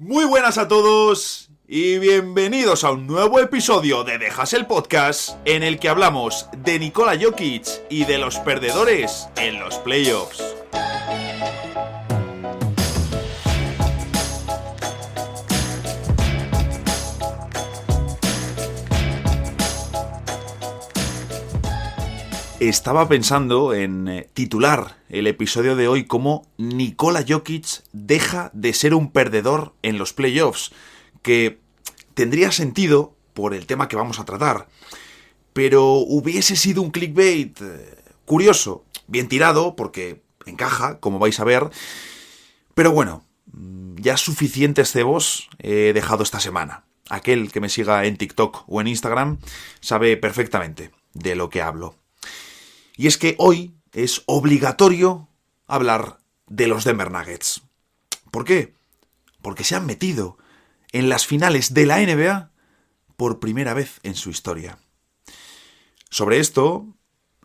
Muy buenas a todos y bienvenidos a un nuevo episodio de Dejas el Podcast en el que hablamos de Nikola Jokic y de los perdedores en los playoffs. Estaba pensando en titular el episodio de hoy como Nikola Jokic deja de ser un perdedor en los playoffs, que tendría sentido por el tema que vamos a tratar, pero hubiese sido un clickbait curioso, bien tirado porque encaja, como vais a ver, pero bueno, ya suficientes cebos he dejado esta semana. Aquel que me siga en TikTok o en Instagram sabe perfectamente de lo que hablo. Y es que hoy es obligatorio hablar de los Denver Nuggets. ¿Por qué? Porque se han metido en las finales de la NBA por primera vez en su historia. Sobre esto,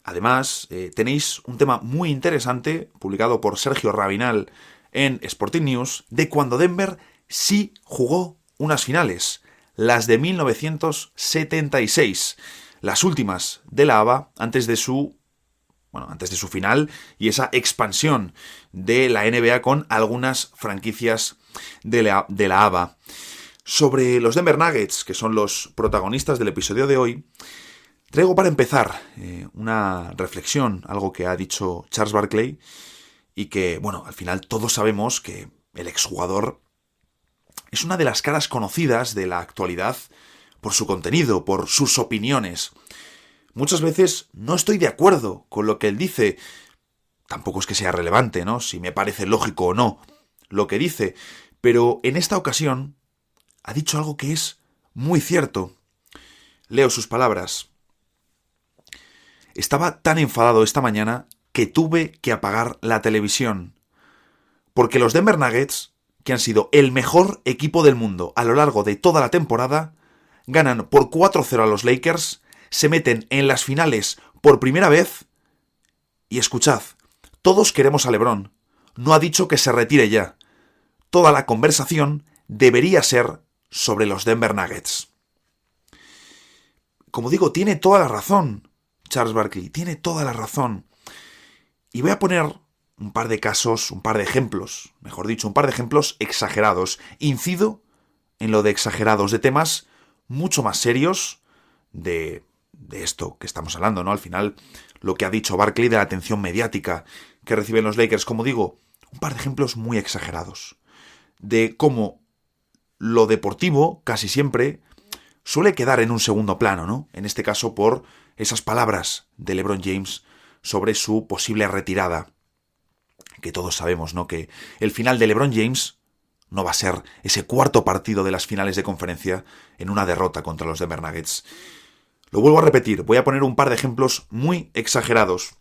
además, tenéis un tema muy interesante publicado por Sergio Rabinal en Sporting News de cuando Denver sí jugó unas finales, las de 1976, las últimas de la ABA antes de su final y esa expansión de la NBA con algunas franquicias de la ABA. Sobre los Denver Nuggets, que son los protagonistas del episodio de hoy, traigo para empezar una reflexión, algo que ha dicho Charles Barkley y que, bueno, al final todos sabemos que el exjugador es una de las caras conocidas de la actualidad por su contenido, por sus opiniones. Muchas veces no estoy de acuerdo con lo que él dice. Tampoco es que sea relevante, ¿no? Si me parece lógico o no lo que dice. Pero en esta ocasión ha dicho algo que es muy cierto. Leo sus palabras. Estaba tan enfadado esta mañana que tuve que apagar la televisión. Porque los Denver Nuggets, que han sido el mejor equipo del mundo a lo largo de toda la temporada, ganan por 4-0 a los Lakers, se meten en las finales por primera vez y escuchad, todos queremos a LeBron. No ha dicho que se retire ya. Toda la conversación debería ser sobre los Denver Nuggets. Como digo, tiene toda la razón Charles Barkley, tiene toda la razón. Y voy a poner un par de casos, un par de ejemplos, mejor dicho, un par de ejemplos exagerados. Incido en lo de exagerados, de temas mucho más serios de esto que estamos hablando, ¿no? Al final, lo que ha dicho Barkley de la atención mediática que reciben los Lakers, como digo, un par de ejemplos muy exagerados de cómo lo deportivo casi siempre suele quedar en un segundo plano, ¿no? En este caso por esas palabras de LeBron James sobre su posible retirada, que todos sabemos, ¿no? Que el final de LeBron James no va a ser ese cuarto partido de las finales de conferencia en una derrota contra los Denver Nuggets. Lo vuelvo a repetir, voy a poner un par de ejemplos muy exagerados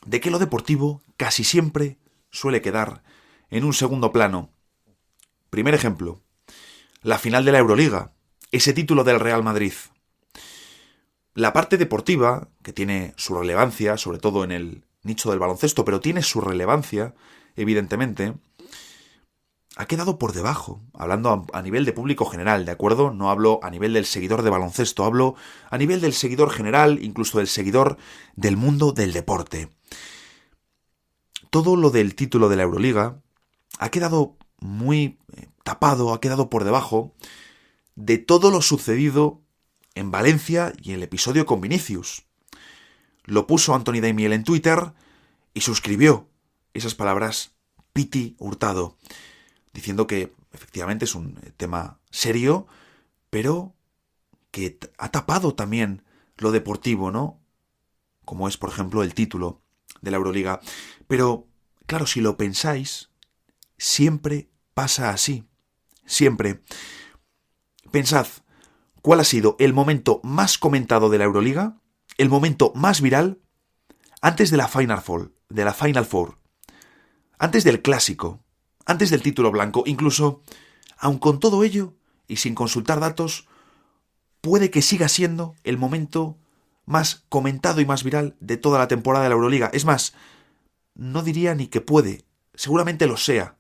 de que lo deportivo casi siempre suele quedar en un segundo plano. Primer ejemplo, la final de la Euroliga, ese título del Real Madrid. La parte deportiva, que tiene su relevancia, sobre todo en el nicho del baloncesto, pero tiene su relevancia, evidentemente, ha quedado por debajo, hablando a nivel de público general, ¿de acuerdo? No hablo a nivel del seguidor de baloncesto, hablo a nivel del seguidor general, incluso del seguidor del mundo del deporte. Todo lo del título de la Euroliga ha quedado muy tapado, ha quedado por debajo de todo lo sucedido en Valencia y el episodio con Vinicius. Lo puso Anthony Daimiel en Twitter y suscribió esas palabras Piti Hurtado, diciendo que efectivamente es un tema serio, pero que ha tapado también lo deportivo, ¿no? Como es, por ejemplo, el título de la Euroliga. Pero, claro, si lo pensáis, siempre pasa así. Siempre. Pensad, ¿cuál ha sido el momento más comentado de la Euroliga? El momento más viral antes de la Final Four. Antes del clásico. Antes del título blanco, incluso, aun con todo ello, y sin consultar datos, puede que siga siendo el momento más comentado y más viral de toda la temporada de la Euroliga. Es más, no diría ni que puede, seguramente lo sea.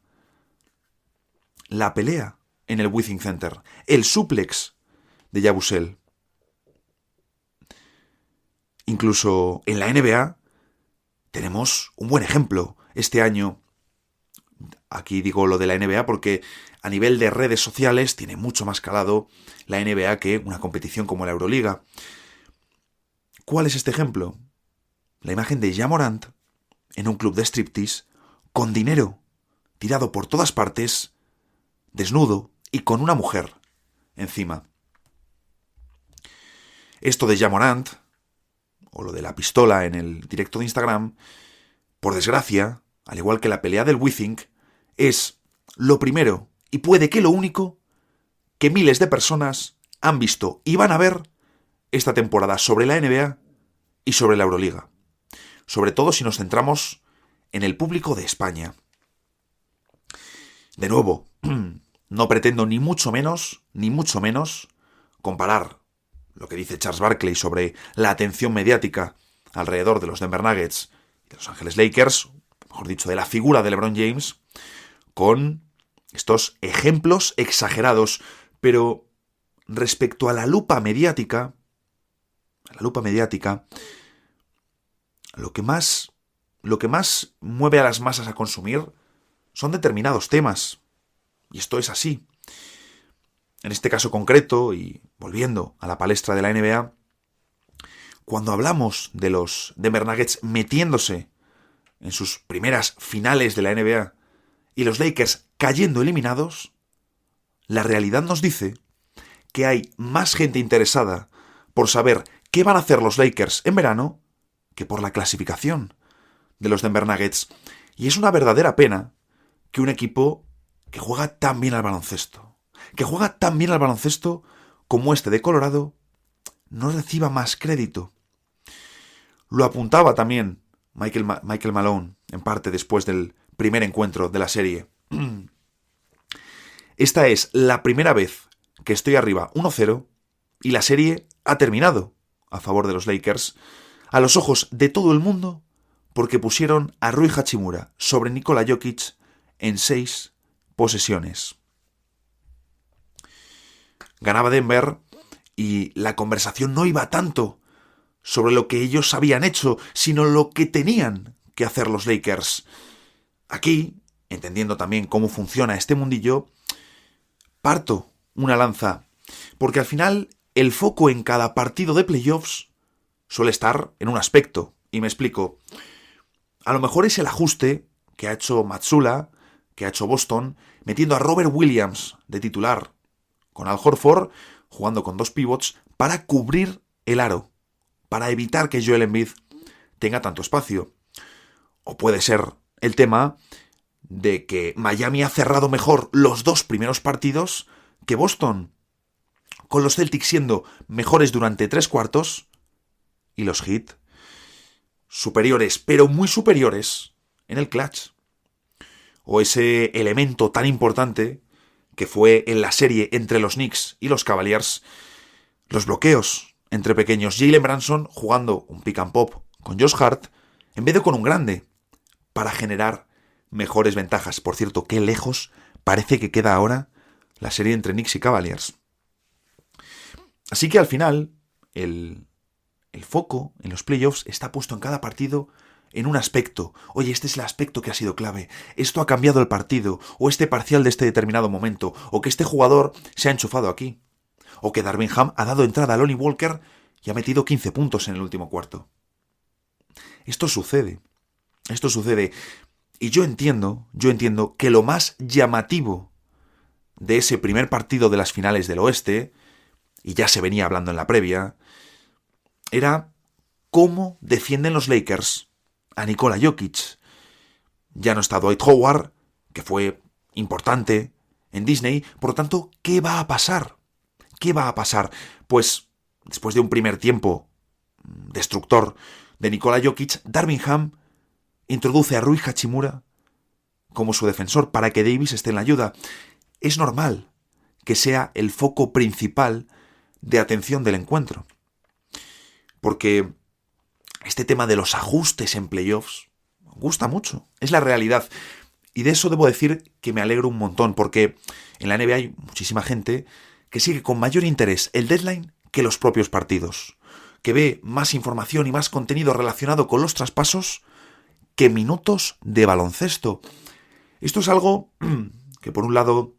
la pelea en el Withing Center, el suplex de Yabusel. Incluso en la NBA tenemos un buen ejemplo este año. Aquí digo lo de la NBA porque a nivel de redes sociales tiene mucho más calado la NBA que una competición como la Euroliga. ¿Cuál es este ejemplo? La imagen de Ja Morant en un club de striptease con dinero tirado por todas partes, desnudo y con una mujer encima. Esto de Ja Morant, o lo de la pistola en el directo de Instagram, por desgracia, al igual que la pelea del Withing, es lo primero, y puede que lo único, que miles de personas han visto y van a ver esta temporada sobre la NBA y sobre la Euroliga. Sobre todo si nos centramos en el público de España. De nuevo, no pretendo ni mucho menos, comparar lo que dice Charles Barkley sobre la atención mediática alrededor de los Denver Nuggets y de Los Ángeles Lakers, mejor dicho, de la figura de LeBron James, con estos ejemplos exagerados. Pero respecto a la lupa mediática, lo que más mueve a las masas a consumir son determinados temas. Y esto es así. En este caso concreto, y volviendo a la palestra de la NBA, cuando hablamos de los Denver Nuggets metiéndose en sus primeras finales de la NBA y los Lakers cayendo eliminados, la realidad nos dice que hay más gente interesada por saber qué van a hacer los Lakers en verano que por la clasificación de los Denver Nuggets. Y es una verdadera pena que un equipo que juega tan bien al baloncesto, como este de Colorado, no reciba más crédito. Lo apuntaba también Michael Malone, en parte después del primer encuentro de la serie. Esta es la primera vez que estoy arriba 1-0 y la serie ha terminado a favor de los Lakers, a los ojos de todo el mundo, porque pusieron a Rui Hachimura sobre Nikola Jokic en 6 posesiones. Ganaba Denver y la conversación no iba tanto sobre lo que ellos habían hecho, sino lo que tenían que hacer los Lakers. Aquí, entendiendo también cómo funciona este mundillo, parto una lanza, porque al final el foco en cada partido de playoffs suele estar en un aspecto, y me explico. A lo mejor es el ajuste que ha hecho Mazzulla, que ha hecho Boston, metiendo a Robert Williams de titular, con Al Horford jugando con 2 pivots para cubrir el aro, para evitar que Joel Embiid tenga tanto espacio. O puede ser el tema de que Miami ha cerrado mejor los 2 primeros partidos que Boston, con los Celtics siendo mejores durante 3 cuartos y los Heat superiores, pero muy superiores en el clutch. O ese elemento tan importante que fue en la serie entre los Knicks y los Cavaliers, los bloqueos entre pequeños. Jalen Brunson jugando un pick and pop con Josh Hart en vez de con un grande, para generar mejores ventajas. Por cierto, qué lejos parece que queda ahora la serie entre Knicks y Cavaliers. Así que al final, el foco en los playoffs está puesto en cada partido en un aspecto. Oye, este es el aspecto que ha sido clave. Esto ha cambiado el partido, o este parcial de este determinado momento, o que este jugador se ha enchufado aquí, o que Darvin Ham ha dado entrada a Lonnie Walker y ha metido 15 puntos en el último cuarto. Esto sucede. Y yo entiendo que lo más llamativo de ese primer partido de las finales del oeste, y ya se venía hablando en la previa, era cómo defienden los Lakers a Nikola Jokic. Ya no está Dwight Howard, que fue importante en Disney. Por lo tanto, ¿qué va a pasar? Pues, después de un primer tiempo destructor de Nikola Jokic, Darvin Ham introduce a Rui Hachimura como su defensor para que Davis esté en la ayuda. Es normal que sea el foco principal de atención del encuentro, porque este tema de los ajustes en playoffs gusta mucho, es la realidad. Y de eso debo decir que me alegro un montón, porque en la NBA hay muchísima gente que sigue con mayor interés el deadline que los propios partidos, que ve más información y más contenido relacionado con los traspasos que minutos de baloncesto. Esto es algo que por un lado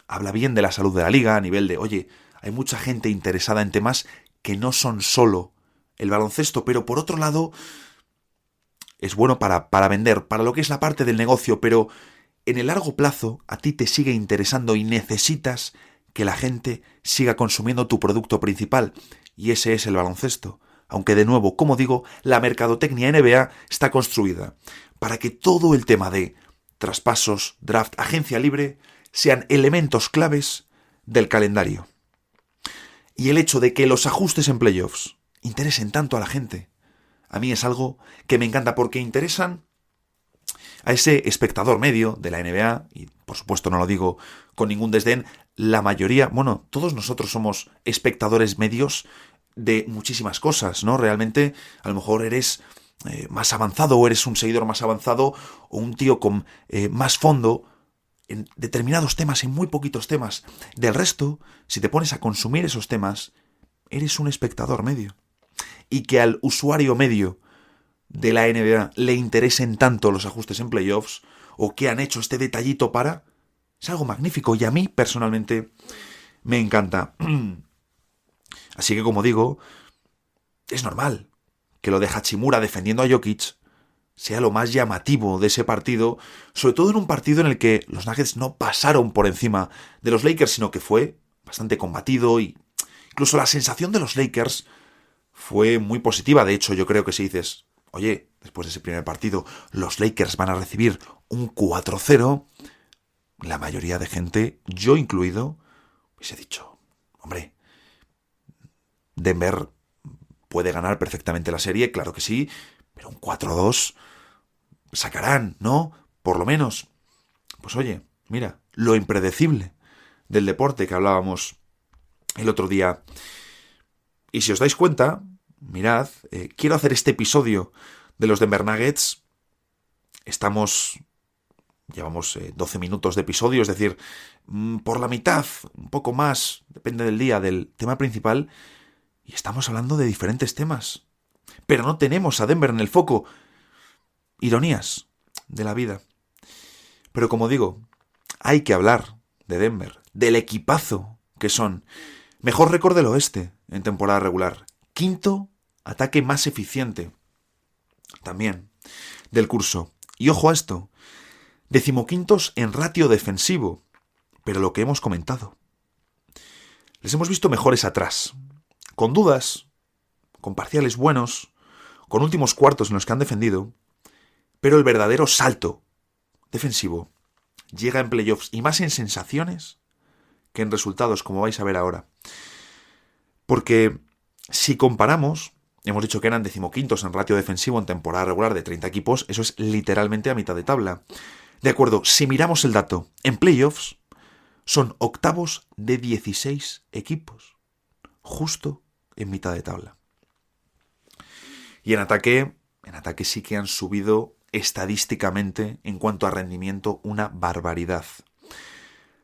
habla bien de la salud de la liga a nivel de, oye, hay mucha gente interesada en temas que no son solo el baloncesto, pero por otro lado es bueno para vender, para lo que es la parte del negocio, pero en el largo plazo a ti te sigue interesando y necesitas que la gente siga consumiendo tu producto principal, y ese es el baloncesto. Aunque de nuevo, como digo, la mercadotecnia NBA está construida para que todo el tema de traspasos, draft, agencia libre sean elementos claves del calendario. Y el hecho de que los ajustes en playoffs interesen tanto a la gente, a mí es algo que me encanta porque interesan a ese espectador medio de la NBA, y por supuesto no lo digo con ningún desdén, la mayoría, bueno, todos nosotros somos espectadores medios de muchísimas cosas, ¿no? Realmente, a lo mejor eres más avanzado o eres un seguidor más avanzado o un tío con más fondo en determinados temas, en muy poquitos temas. Del resto, si te pones a consumir esos temas, eres un espectador medio. Y que al usuario medio de la NBA le interesen tanto los ajustes en playoffs o que han hecho este detallito para... es algo magnífico y a mí personalmente me encanta. Así que, como digo, es normal que lo de Hachimura defendiendo a Jokic sea lo más llamativo de ese partido, sobre todo en un partido en el que los Nuggets no pasaron por encima de los Lakers, sino que fue bastante combatido y incluso la sensación de los Lakers fue muy positiva. De hecho, yo creo que si dices, oye, después de ese primer partido, los Lakers van a recibir un 4-0, la mayoría de gente, yo incluido, hubiese dicho, hombre, Denver puede ganar perfectamente la serie, claro que sí, pero un 4-2 sacarán, ¿no? Por lo menos. Pues oye, mira, lo impredecible del deporte que hablábamos el otro día. Y si os dais cuenta, mirad, quiero hacer este episodio de los Denver Nuggets. Llevamos 12 minutos de episodio, es decir, por la mitad, un poco más, depende del día, del tema principal. Y estamos hablando de diferentes temas. Pero no tenemos a Denver en el foco. Ironías de la vida. Pero como digo, hay que hablar de Denver, del equipazo que son. Mejor récord del oeste en temporada regular. Quinto ataque más eficiente. También del curso. Y ojo a esto. 15º en ratio defensivo. Pero lo que hemos comentado. Les hemos visto mejores atrás. Con dudas, con parciales buenos, con últimos cuartos en los que han defendido, pero el verdadero salto defensivo llega en playoffs y más en sensaciones que en resultados, como vais a ver ahora. Porque si comparamos, hemos dicho que eran 15º en ratio defensivo en temporada regular de 30 equipos, eso es literalmente a mitad de tabla. De acuerdo, si miramos el dato, en playoffs son octavos de 16 equipos, justo en mitad de tabla. Y en ataque sí que han subido estadísticamente en cuanto a rendimiento una barbaridad.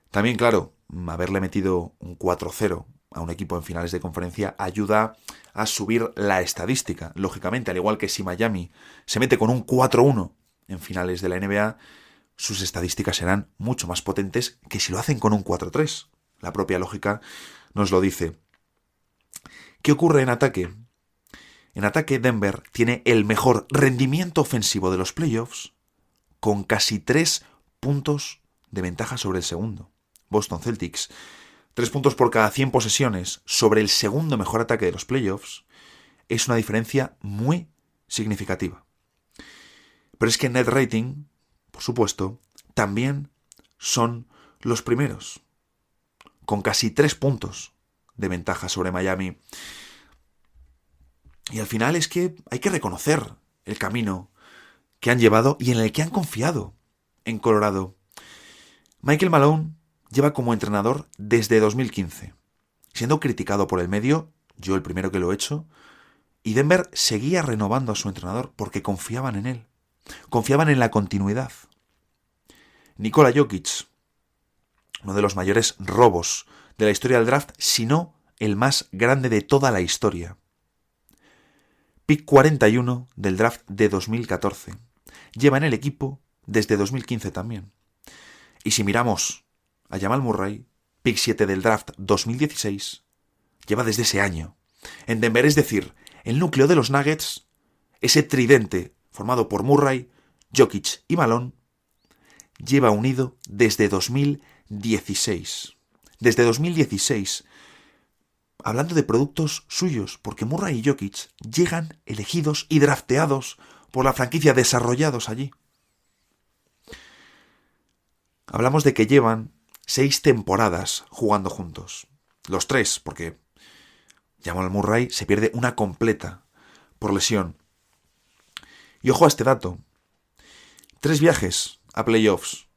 También, claro, haberle metido un 4-0 a un equipo en finales de conferencia ayuda a subir la estadística. Lógicamente, al igual que si Miami se mete con un 4-1 en finales de la NBA, sus estadísticas serán mucho más potentes que si lo hacen con un 4-3. La propia lógica nos lo dice. ¿Qué ocurre en ataque? En ataque, Denver tiene el mejor rendimiento ofensivo de los playoffs con casi 3 puntos de ventaja sobre el segundo. Boston Celtics, 3 puntos por cada 100 posesiones sobre el segundo mejor ataque de los playoffs es una diferencia muy significativa. Pero es que en net rating, por supuesto, también son los primeros, con casi 3 puntos de ventaja sobre Miami. Y al final es que hay que reconocer el camino que han llevado y en el que han confiado en Colorado. Michael Malone lleva como entrenador desde 2015, siendo criticado por el medio, yo el primero que lo he hecho, y Denver seguía renovando a su entrenador porque confiaban en él, confiaban en la continuidad. Nikola Jokic, uno de los mayores robos de la historia del draft, si no el más grande de toda la historia. Pick 41 del draft de 2014. Lleva en el equipo desde 2015 también. Y si miramos a Jamal Murray, pick 7 del draft 2016, lleva desde ese año en Denver, es decir, el núcleo de los Nuggets, ese tridente formado por Murray, Jokic y Malone, lleva unido desde 2016. Desde 2016, hablando de productos suyos, porque Murray y Jokic llegan elegidos y drafteados por la franquicia, desarrollados allí. Hablamos de que llevan 6 temporadas jugando juntos. Los 3, porque Jamal Murray se pierde una completa por lesión. Y ojo a este dato. 3 viajes a playoffs.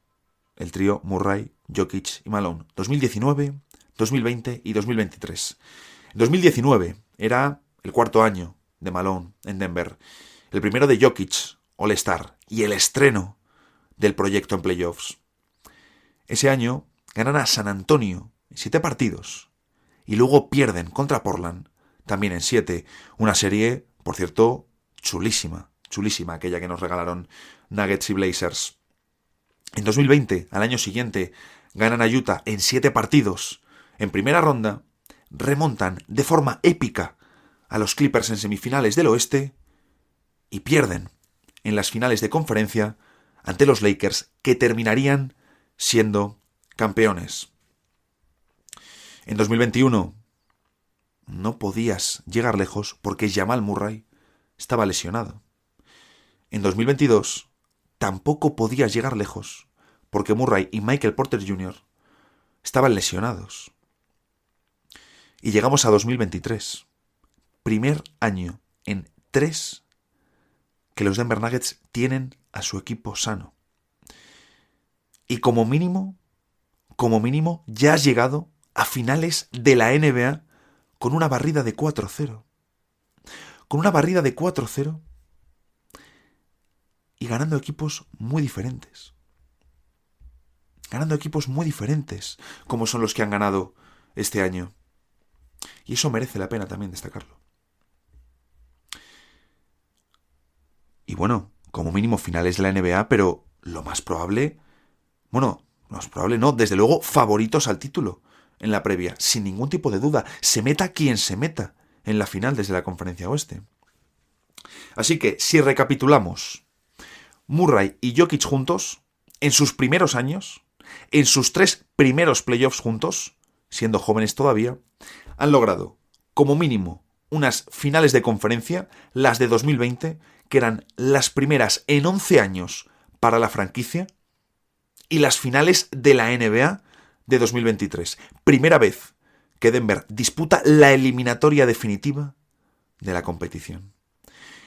El trío Murray, Jokic y Malone. 2019, 2020 y 2023. 2019 era el cuarto año de Malone en Denver. El primero de Jokic, All-Star, y el estreno del proyecto en playoffs. Ese año ganan a San Antonio en 7 partidos y luego pierden contra Portland también en 7. Una serie, por cierto, chulísima, aquella que nos regalaron Nuggets y Blazers. En 2020, al año siguiente, ganan a Utah en 7 partidos. En primera ronda, remontan de forma épica a los Clippers en semifinales del oeste y pierden en las finales de conferencia ante los Lakers, que terminarían siendo campeones. En 2021 no podías llegar lejos porque Jamal Murray estaba lesionado. En 2022 tampoco podías llegar lejos porque Murray y Michael Porter Jr. estaban lesionados. Y llegamos a 2023. Primer año en 3 que los Denver Nuggets tienen a su equipo sano. Y como mínimo, ya has llegado a finales de la NBA con una barrida de 4-0. Con una barrida de 4-0 y ganando equipos muy diferentes. Ganando equipos muy diferentes, como son los que han ganado este año. Y eso merece la pena también destacarlo. Y bueno, como mínimo finales de la NBA, pero lo más probable... Bueno, no es probable, no, desde luego favoritos al título en la previa, sin ningún tipo de duda, se meta quien se meta en la final desde la Conferencia Oeste. Así que, si recapitulamos, Murray y Jokic juntos, en sus primeros años, en sus 3 primeros playoffs juntos, siendo jóvenes todavía, han logrado, como mínimo, unas finales de conferencia, las de 2020, que eran las primeras en 11 años para la franquicia, y las finales de la NBA de 2023. Primera vez que Denver disputa la eliminatoria definitiva de la competición.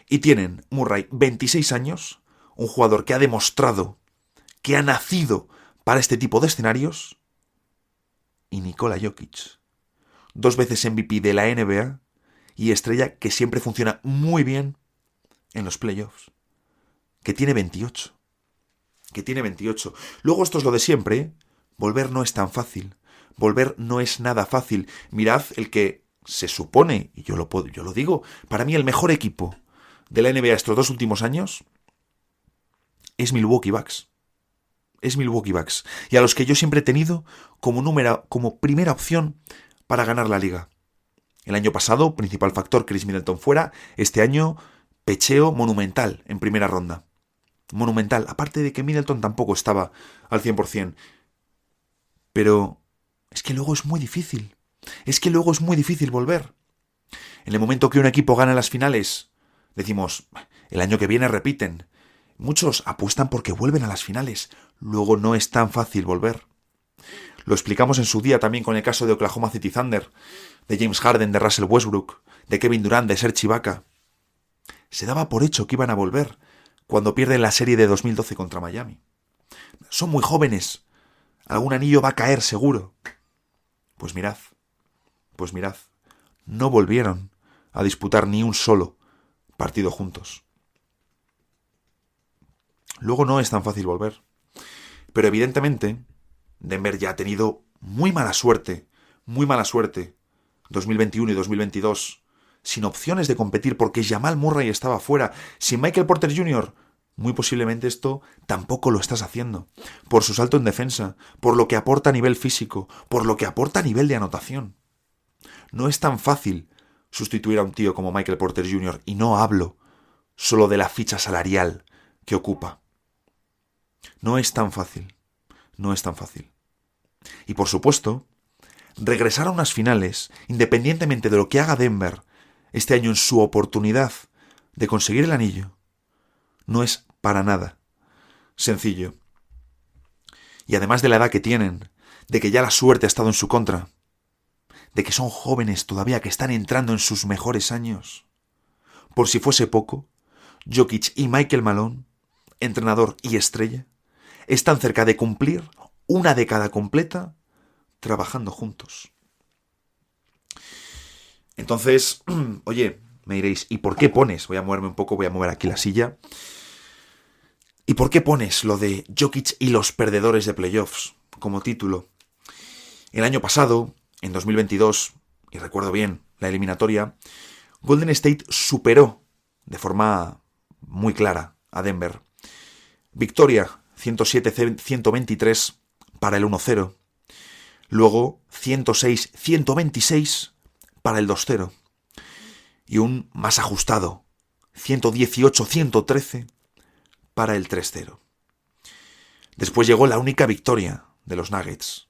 Y tienen Murray 26 años, un jugador que ha demostrado que ha nacido para este tipo de escenarios, y Nikola Jokic, 2 veces MVP de la NBA y estrella que siempre funciona muy bien en los playoffs, que tiene 28. Luego esto es lo de siempre, ¿eh? Volver no es tan fácil. Volver no es nada fácil. Mirad el que se supone, y yo lo digo, para mí el mejor equipo de la NBA estos 2 últimos años es Milwaukee Bucks. Y a los que yo siempre he tenido como primera opción para ganar la liga. El año pasado, principal factor, Chris Middleton fuera. Este año, pecheo monumental en primera ronda. Monumental, aparte de que Middleton tampoco estaba al 100%. Pero es que luego es muy difícil. Volver. En el momento que un equipo gana las finales, decimos, el año que viene repiten. Muchos apuestan porque vuelven a las finales. Luego no es tan fácil volver. Lo explicamos en su día también con el caso de Oklahoma City Thunder, de James Harden, de Russell Westbrook, de Kevin Durant, de Serge Ibaka. Se daba por hecho que iban a volver cuando pierden la serie de 2012 contra Miami. Son muy jóvenes. Algún anillo va a caer seguro. Pues mirad, no volvieron a disputar ni un solo partido juntos. Luego no es tan fácil volver. Pero evidentemente, Denver ya ha tenido muy mala suerte, 2021 y 2022, sin opciones de competir porque Jamal Murray estaba fuera, sin Michael Porter Jr., muy posiblemente esto tampoco lo estás haciendo, por su salto en defensa, por lo que aporta a nivel físico, por lo que aporta a nivel de anotación. No es tan fácil sustituir a un tío como Michael Porter Jr. y no hablo solo de la ficha salarial que ocupa. No es tan fácil. Y por supuesto, regresar a unas finales, independientemente de lo que haga Denver este año en su oportunidad de conseguir el anillo, no es para nada sencillo. Y además de la edad que tienen, de que ya la suerte ha estado en su contra, de que son jóvenes todavía que están entrando en sus mejores años. Por si fuese poco, Jokic y Michael Malone, entrenador y estrella, están cerca de cumplir una década completa trabajando juntos. Entonces, oye, me diréis, ¿y por qué pones? Voy a moverme un poco, voy a mover aquí la silla. ¿Y por qué pones lo de Jokic y los perdedores de playoffs como título? El año pasado, en 2022, y recuerdo bien la eliminatoria, Golden State superó de forma muy clara a Denver. Victoria 107-123 para el 1-0. Luego 106-126 para el 2-0. Y un más ajustado 118-113 para el 3-0. Después llegó la única victoria de los Nuggets.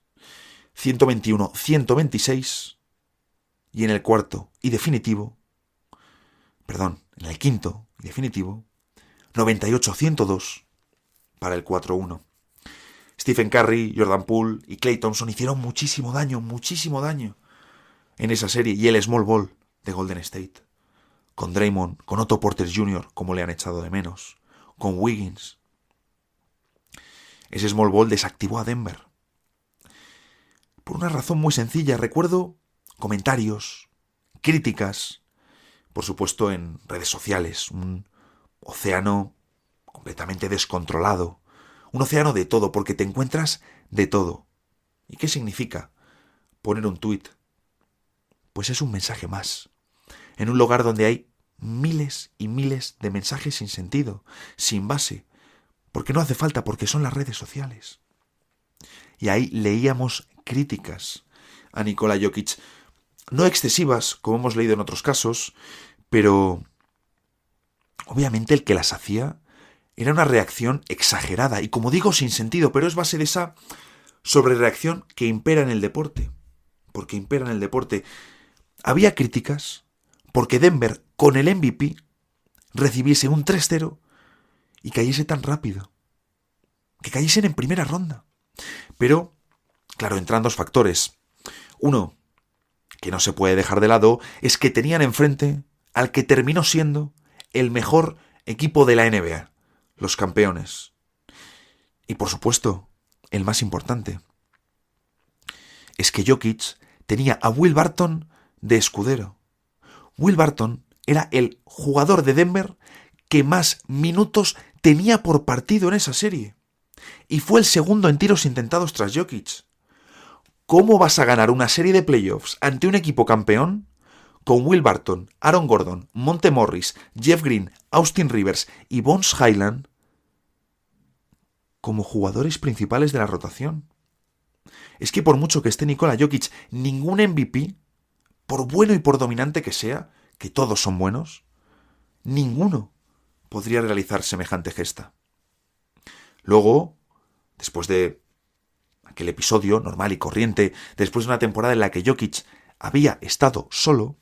121-126 y en el quinto y definitivo 98-102 para el 4-1. Stephen Curry, Jordan Poole y Klay Thompson hicieron muchísimo daño en esa serie, y el small ball de Golden State. Con Draymond, con Otto Porter Jr., como le han echado de menos, con Wiggins. Ese small ball desactivó a Denver. Por una razón muy sencilla, recuerdo comentarios, críticas, por supuesto en redes sociales, un océano completamente descontrolado, un océano de todo, porque te encuentras de todo. ¿Y qué significa poner un tuit? Pues es un mensaje más, en un lugar donde hay miles y miles de mensajes sin sentido, sin base, porque no hace falta, porque son las redes sociales. Y ahí leíamos críticas a Nikola Jokic, no excesivas, como hemos leído en otros casos, pero obviamente el que las hacía era una reacción exagerada, y como digo, sin sentido, pero es base de esa sobrereacción que impera en el deporte. Porque impera en el deporte. Había críticas porque Denver, con el MVP, recibiese un 3-0 y cayese tan rápido. Que cayesen en primera ronda. Pero, claro, entran dos factores. Uno, que no se puede dejar de lado, es que tenían enfrente al que terminó siendo el mejor equipo de la NBA, los campeones. Y por supuesto, el más importante, es que Jokic tenía a Will Barton de escudero. Will Barton era el jugador de Denver que más minutos tenía por partido en esa serie. Y fue el segundo en tiros intentados tras Jokic. ¿Cómo vas a ganar una serie de playoffs ante un equipo campeón con Will Barton, Aaron Gordon, Monte Morris, Jeff Green, Austin Rivers y Bones Hyland como jugadores principales de la rotación? Es que por mucho que esté Nikola Jokic, ningún MVP, por bueno y por dominante que sea, que todos son buenos, ninguno podría realizar semejante gesta. Luego, después de aquel episodio normal y corriente, después de una temporada en la que Jokic había estado solo,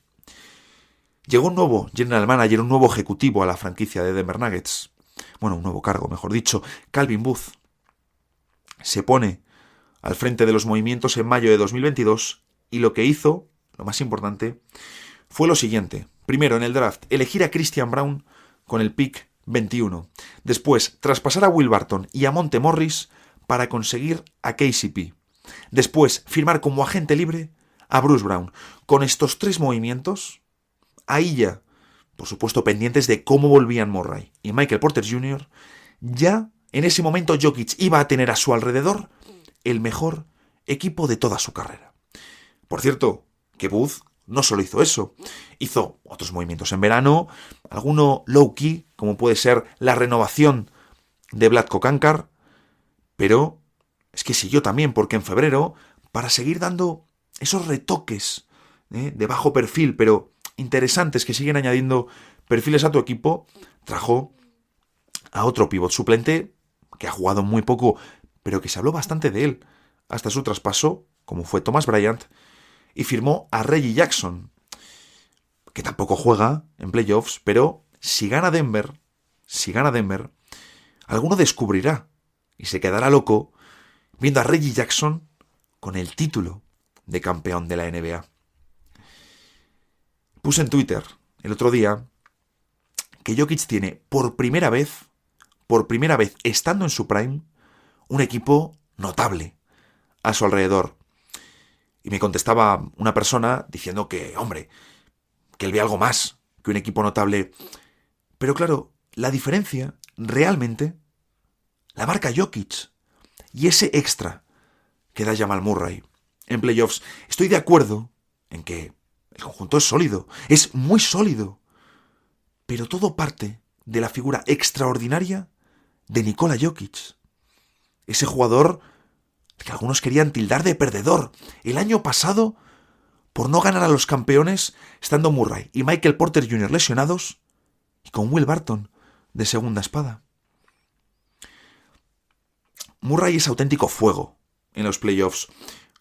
llegó un nuevo general manager, un nuevo ejecutivo a la franquicia de Denver Nuggets. Bueno, un nuevo cargo, mejor dicho, Calvin Booth. Se pone al frente de los movimientos en mayo de 2022 y lo que hizo, lo más importante, fue lo siguiente. Primero, en el draft, elegir a Christian Braun con el pick 21. Después, traspasar a Will Barton y a Monte Morris para conseguir a KCP. Después, firmar como agente libre a Bruce Brown. Con estos tres movimientos, ahí ya, por supuesto pendientes de cómo volvían Murray y Michael Porter Jr., ya en ese momento Jokic iba a tener a su alrededor el mejor equipo de toda su carrera. Por cierto, que Booth no solo hizo eso, hizo otros movimientos en verano, alguno low-key, como puede ser la renovación de Vlatko Cancar, pero es que siguió también, porque en febrero, para seguir dando esos retoques de bajo perfil, pero interesantes, que siguen añadiendo perfiles a tu equipo, trajo a otro pívot suplente que ha jugado muy poco, pero que se habló bastante de él hasta su traspaso, como fue Thomas Bryant, y firmó a Reggie Jackson, que tampoco juega en playoffs, pero si gana Denver, alguno descubrirá y se quedará loco viendo a Reggie Jackson con el título de campeón de la NBA. Puse en Twitter el otro día que Jokic tiene por primera vez estando en su prime, un equipo notable a su alrededor. Y me contestaba una persona diciendo que, hombre, que él ve algo más que un equipo notable. Pero claro, la diferencia realmente la marca Jokic y ese extra que da Jamal Murray en playoffs. Estoy de acuerdo en que el conjunto es sólido, es muy sólido, pero todo parte de la figura extraordinaria de Nikola Jokic. Ese jugador que algunos querían tildar de perdedor el año pasado por no ganar a los campeones estando Murray y Michael Porter Jr. lesionados y con Will Barton de segunda espada. Murray es auténtico fuego en los playoffs.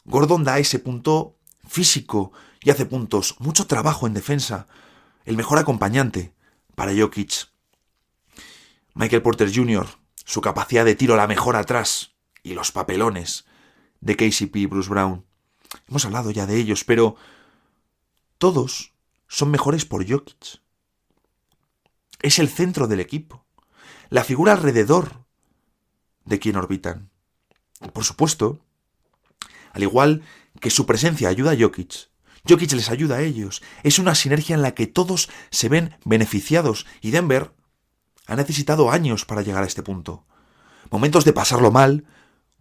Gordon da ese punto físico y hace puntos. Mucho trabajo en defensa. El mejor acompañante para Jokic. Michael Porter Jr., su capacidad de tiro la mejor atrás. Y los papelones de KCP y Bruce Brown. Hemos hablado ya de ellos, pero todos son mejores por Jokic. Es el centro del equipo. La figura alrededor de quien orbitan. Y por supuesto, al igual que su presencia ayuda a Jokic, Jokic les ayuda a ellos. Es una sinergia en la que todos se ven beneficiados y Denver ha necesitado años para llegar a este punto. Momentos de pasarlo mal,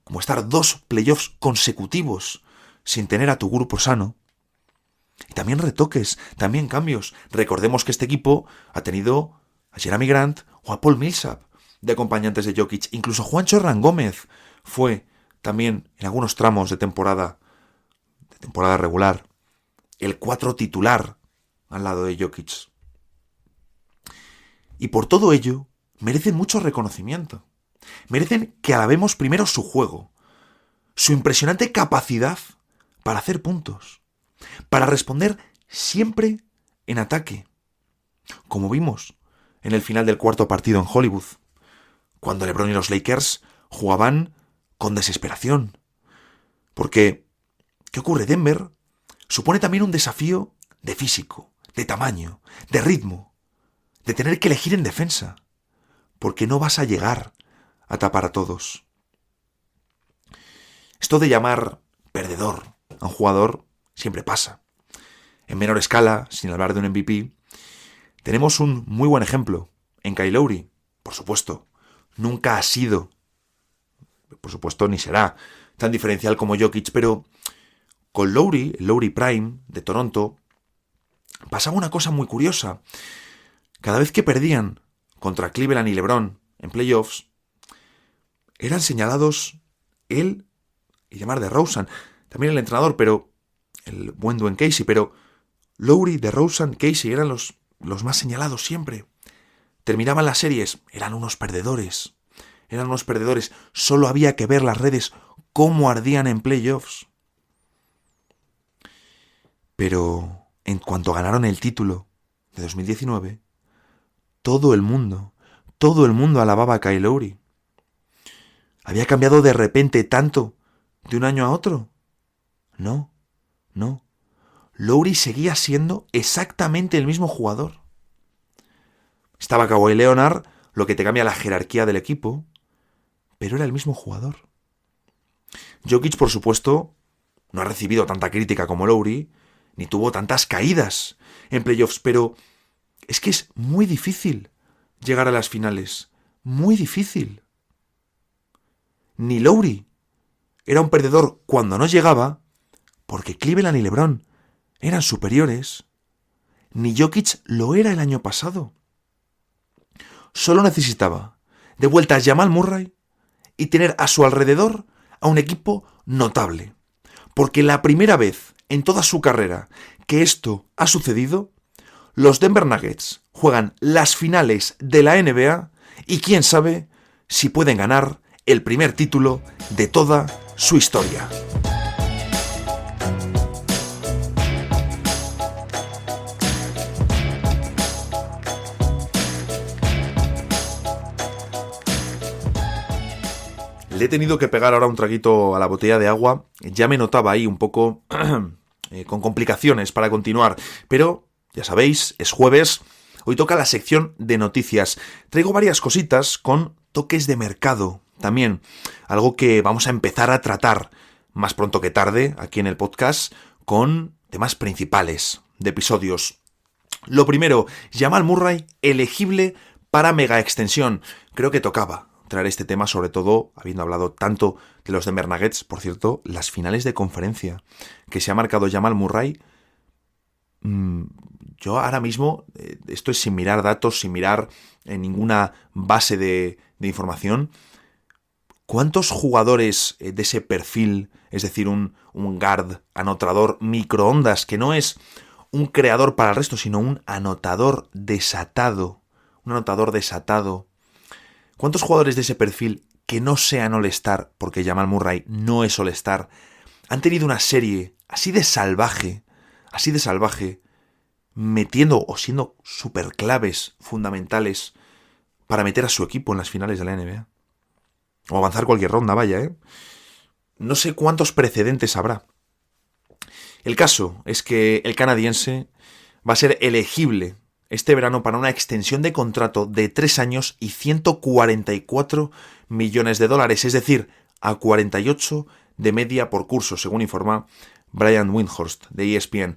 como estar 2 playoffs consecutivos sin tener a tu grupo sano. Y también retoques, también cambios. Recordemos que este equipo ha tenido a Jerami Grant o a Paul Millsap de acompañantes de Jokic. Incluso Juancho Hernández fue también en algunos tramos de temporada regular, el 4 titular al lado de Jokic. Y por todo ello, merecen mucho reconocimiento. Merecen que alabemos primero su juego, su impresionante capacidad para hacer puntos, para responder siempre en ataque, como vimos en el final del cuarto partido en Hollywood, cuando LeBron y los Lakers jugaban con desesperación. Porque, ¿qué ocurre? Denver supone también un desafío de físico, de tamaño, de ritmo, de tener que elegir en defensa, porque no vas a llegar a tapar a todos. Esto de llamar perdedor a un jugador siempre pasa. En menor escala, sin hablar de un MVP, tenemos un muy buen ejemplo en Kyle Lowry. Por supuesto, nunca ha sido, por supuesto ni será, tan diferencial como Jokic, pero con Lowry, el Lowry Prime de Toronto, pasaba una cosa muy curiosa. Cada vez que perdían contra Cleveland y LeBron en playoffs, eran señalados él y DeMar DeRozan, también el entrenador, pero el buen Dwayne Casey, pero Lowry, DeRozan, Casey eran los más señalados siempre. Terminaban las series, eran unos perdedores. Solo había que ver las redes cómo ardían en playoffs. Pero en cuanto ganaron el título de 2019, todo el mundo alababa a Kyle Lowry. ¿Había cambiado de repente tanto de un año a otro? No. Lowry seguía siendo exactamente el mismo jugador. Estaba Kawhi Leonard, lo que te cambia la jerarquía del equipo, pero era el mismo jugador. Jokic, por supuesto, no ha recibido tanta crítica como Lowry, ni tuvo tantas caídas en playoffs, pero es que es muy difícil llegar a las finales. Muy difícil. ni Lowry era un perdedor cuando no llegaba, porque Cleveland y LeBron eran superiores, ni Jokic lo era el año pasado. Solo necesitaba de vuelta a Jamal Murray y tener a su alrededor a un equipo notable. Porque la primera vez en toda su carrera que esto ha sucedido, los Denver Nuggets juegan las finales de la NBA y quién sabe si pueden ganar el primer título de toda su historia. Le he tenido que pegar ahora un traguito a la botella de agua. Ya me notaba ahí un poco con complicaciones para continuar. Pero, ya sabéis, es jueves. Hoy toca la sección de noticias. Traigo varias cositas con toques de mercado también. Algo que vamos a empezar a tratar más pronto que tarde aquí en el podcast con temas principales de episodios. Lo primero, Jamal Murray elegible para mega extensión. Creo que tocaba traer este tema, sobre todo habiendo hablado tanto de los Denver Nuggets. Por cierto, las finales de conferencia que se ha marcado Jamal Murray, yo ahora mismo, esto es sin mirar datos, sin mirar en ninguna base de información, ¿cuántos jugadores de ese perfil, es decir, un guard, anotador, microondas, que no es un creador para el resto, sino un anotador desatado, ¿cuántos jugadores de ese perfil que no sean All-Star, porque Jamal Murray no es All-Star, han tenido una serie así de salvaje, metiendo o siendo súper claves, fundamentales, para meter a su equipo en las finales de la NBA? O avanzar cualquier ronda, vaya, No sé cuántos precedentes habrá. El caso es que el canadiense va a ser elegible este verano para una extensión de contrato de 3 años y 144 millones de dólares, es decir, a 48 de media por curso, según informa Brian Windhorst de ESPN.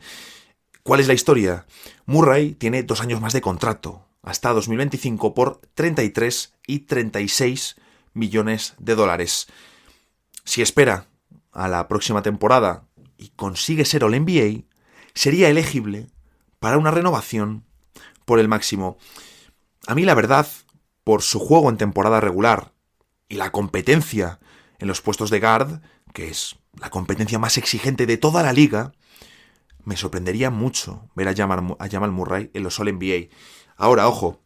¿Cuál es la historia? Murray tiene 2 años más de contrato, hasta 2025, por 33 y 36 millones de dólares. Si espera a la próxima temporada y consigue ser All-NBA, sería elegible para una renovación por el máximo. A mí, la verdad, por su juego en temporada regular y la competencia en los puestos de guard, que es la competencia más exigente de toda la liga, me sorprendería mucho ver a Jamal Murray en los All-NBA. Ahora, ojo,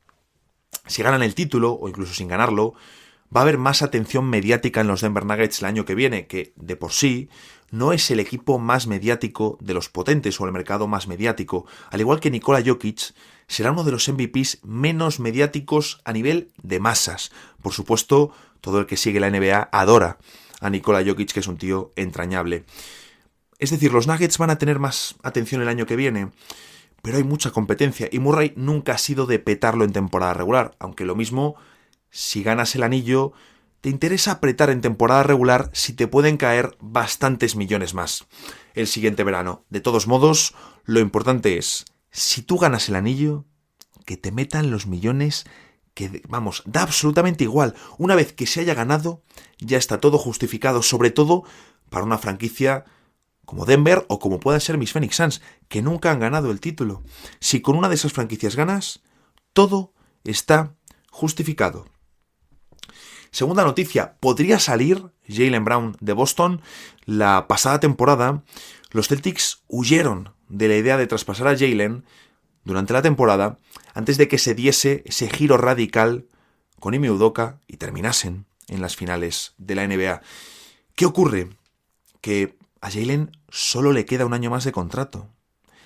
si ganan el título, o incluso sin ganarlo, va a haber más atención mediática en los Denver Nuggets el año que viene, que de por sí no es el equipo más mediático de los potentes o el mercado más mediático. Al igual que Nikola Jokic, será uno de los MVPs menos mediáticos a nivel de masas. Por supuesto, todo el que sigue la NBA adora a Nikola Jokic, que es un tío entrañable. Es decir, los Nuggets van a tener más atención el año que viene, pero hay mucha competencia y Murray nunca ha sido de petarlo en temporada regular, aunque lo mismo, si ganas el anillo, te interesa apretar en temporada regular si te pueden caer bastantes millones más el siguiente verano. De todos modos, lo importante es, si tú ganas el anillo, que te metan los millones que, vamos, da absolutamente igual. Una vez que se haya ganado, ya está todo justificado, sobre todo para una franquicia como Denver o como puedan ser mis Phoenix Suns, que nunca han ganado el título. Si con una de esas franquicias ganas, todo está justificado. Segunda noticia, podría salir Jaylen Brown de Boston. La pasada temporada, los Celtics huyeron de la idea de traspasar a Jaylen durante la temporada antes de que se diese ese giro radical con Ime Udoka y terminasen en las finales de la NBA. ¿Qué ocurre? Que a Jaylen solo le queda un año más de contrato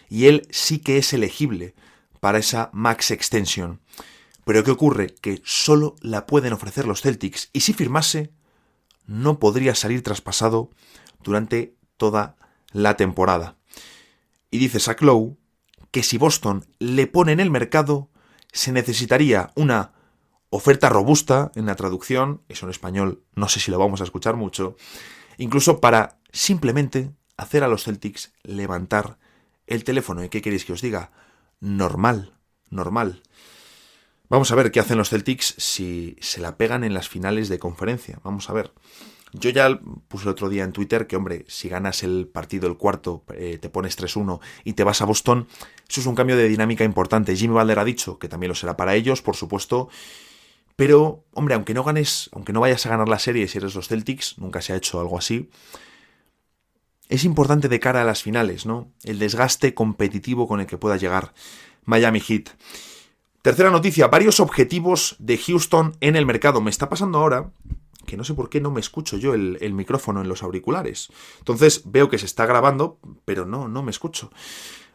y él sí que es elegible para esa max extension. Pero ¿qué ocurre? Que solo la pueden ofrecer los Celtics y si firmase no podría salir traspasado durante toda la temporada. Y dice Zach Lowe que si Boston le pone en el mercado se necesitaría una oferta robusta, en la traducción, eso en español no sé si lo vamos a escuchar mucho, incluso para simplemente hacer a los Celtics levantar el teléfono. ¿Y qué queréis que os diga? Normal. Vamos a ver qué hacen los Celtics si se la pegan en las finales de conferencia. Vamos a ver. Yo ya puse el otro día en Twitter que, hombre, si ganas el partido, el cuarto, te pones 3-1 y te vas a Boston, eso es un cambio de dinámica importante. Jimmy Butler ha dicho que también lo será para ellos, por supuesto, pero, hombre, aunque no ganes, aunque no vayas a ganar la serie si eres los Celtics, nunca se ha hecho algo así, es importante de cara a las finales, ¿no? El desgaste competitivo con el que pueda llegar Miami Heat. Tercera noticia, varios objetivos de Houston en el mercado. Me está pasando ahora que no sé por qué no me escucho yo el micrófono en los auriculares. Entonces veo que se está grabando, pero no me escucho.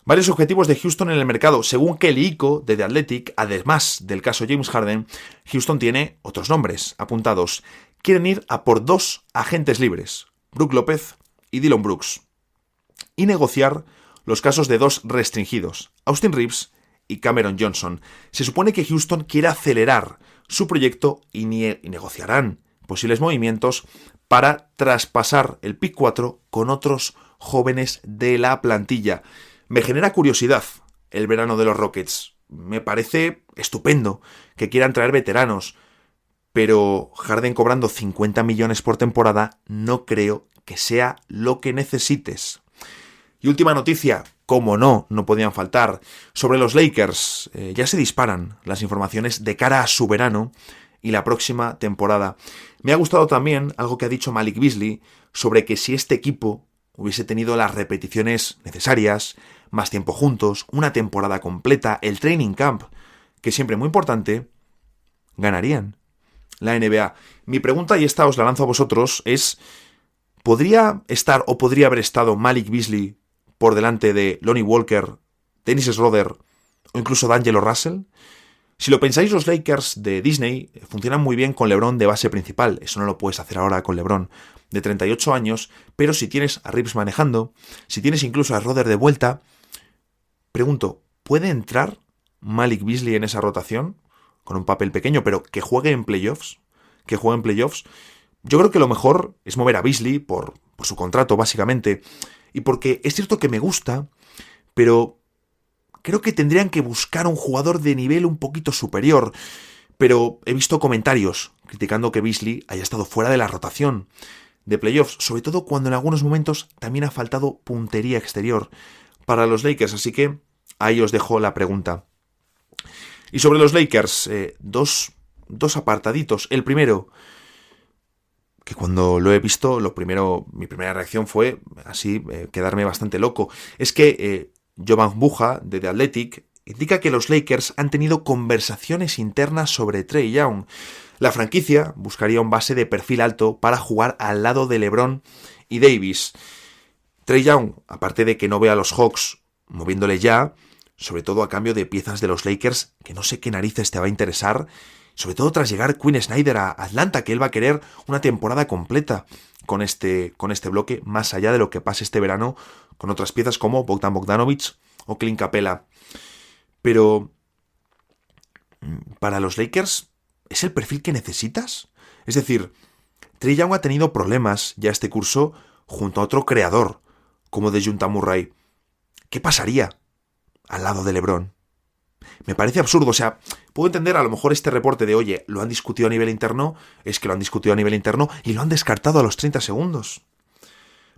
Varios objetivos de Houston en el mercado. Según Kelly Iko de The Athletic, además del caso James Harden, Houston tiene otros nombres apuntados. Quieren ir a por 2 agentes libres, Brook López y Dillon Brooks, y negociar los casos de 2 restringidos, Austin Reeves y Cameron Johnson. Se supone que Houston quiere acelerar su proyecto y negociarán posibles movimientos para traspasar el pick 4 con otros jóvenes de la plantilla. Me genera curiosidad el verano de los Rockets. Me parece estupendo que quieran traer veteranos, pero Harden cobrando 50 millones por temporada no creo que sea lo que necesites. Y última noticia, como no podían faltar, sobre los Lakers. Ya se disparan las informaciones de cara a su verano y la próxima temporada. Me ha gustado también algo que ha dicho Malik Beasley sobre que si este equipo hubiese tenido las repeticiones necesarias, más tiempo juntos, una temporada completa, el training camp, que es siempre muy importante, ganarían la NBA. Mi pregunta, y esta os la lanzo a vosotros, es: ¿podría estar o podría haber estado Malik Beasley por delante de Lonnie Walker, Dennis Schroeder o incluso D'Angelo Russell? Si lo pensáis, los Lakers de Disney funcionan muy bien con LeBron de base principal. Eso no lo puedes hacer ahora con LeBron de 38 años, pero si tienes a Reeves manejando, si tienes incluso a Schroeder de vuelta, pregunto, ¿puede entrar Malik Beasley en esa rotación? Con un papel pequeño, pero que juegue en playoffs. Yo creo que lo mejor es mover a Beasley por su contrato, básicamente. Y porque es cierto que me gusta, pero creo que tendrían que buscar un jugador de nivel un poquito superior. Pero he visto comentarios criticando que Beasley haya estado fuera de la rotación de playoffs, sobre todo cuando en algunos momentos también ha faltado puntería exterior para los Lakers. Así que ahí os dejo la pregunta. Y sobre los Lakers, dos apartaditos. El primero, que cuando lo he visto, mi primera reacción fue así, quedarme bastante loco. Es que Jovan Buja, de The Athletic, indica que los Lakers han tenido conversaciones internas sobre Trae Young. La franquicia buscaría un base de perfil alto para jugar al lado de LeBron y Davis. Trae Young, aparte de que no ve a los Hawks moviéndole ya, sobre todo a cambio de piezas de los Lakers, que no sé qué narices te va a interesar, sobre todo tras llegar Quinn Snyder a Atlanta, que él va a querer una temporada completa con este bloque, más allá de lo que pase este verano con otras piezas como Bogdan Bogdanovic o Clint Capela. Pero para los Lakers, ¿es el perfil que necesitas? Es decir, Trae Young ha tenido problemas ya este curso junto a otro creador, como Dejounte Murray. ¿Qué pasaría al lado de LeBron? Me parece absurdo, o sea, puedo entender a lo mejor este reporte de, oye, lo han discutido a nivel interno, es que lo han discutido a nivel interno y lo han descartado a los 30 segundos.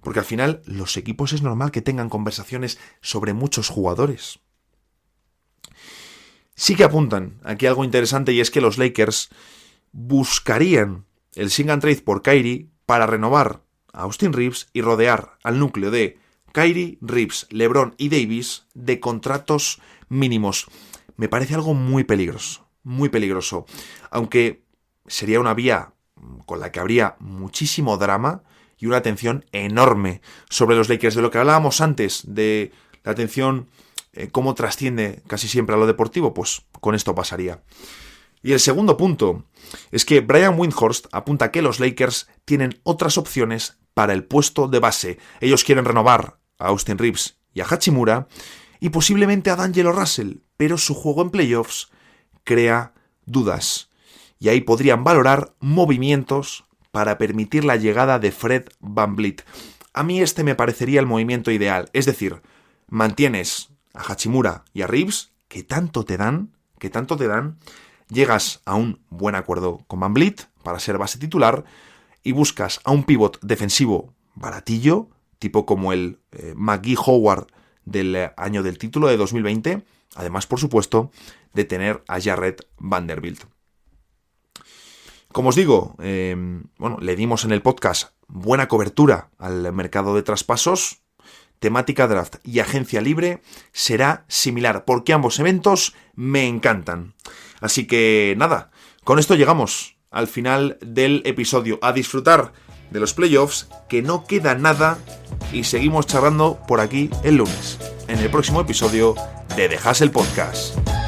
Porque al final los equipos es normal que tengan conversaciones sobre muchos jugadores. Sí que apuntan aquí algo interesante, y es que los Lakers buscarían el Sing and Trade por Kyrie para renovar a Austin Reeves y rodear al núcleo de Kyrie, Reeves, LeBron y Davis de contratos mínimos. Me parece algo muy peligroso, aunque sería una vía con la que habría muchísimo drama y una atención enorme sobre los Lakers. De lo que hablábamos antes, de la atención, cómo trasciende casi siempre a lo deportivo, pues con esto pasaría. Y el segundo punto es que Brian Windhorst apunta que los Lakers tienen otras opciones para el puesto de base. Ellos quieren renovar a Austin Reeves y a Hachimura, y posiblemente a D'Angelo Russell, pero su juego en playoffs crea dudas. Y ahí podrían valorar movimientos para permitir la llegada de Fred VanVleet. A mí este me parecería el movimiento ideal. Es decir, mantienes a Hachimura y a Reeves, que tanto te dan, llegas a un buen acuerdo con VanVleet para ser base titular, y buscas a un pivot defensivo baratillo, tipo como el McGee Howard del año del título de 2020, además, por supuesto, de tener a Jarrett Vanderbilt. Como os digo, le dimos en el podcast buena cobertura al mercado de traspasos. Temática draft y agencia libre será similar, porque ambos eventos me encantan. Así que nada, con esto llegamos al final del episodio. A disfrutar de los playoffs, que no queda nada, y seguimos charlando por aquí el lunes, en el próximo episodio de The Hustle Podcast.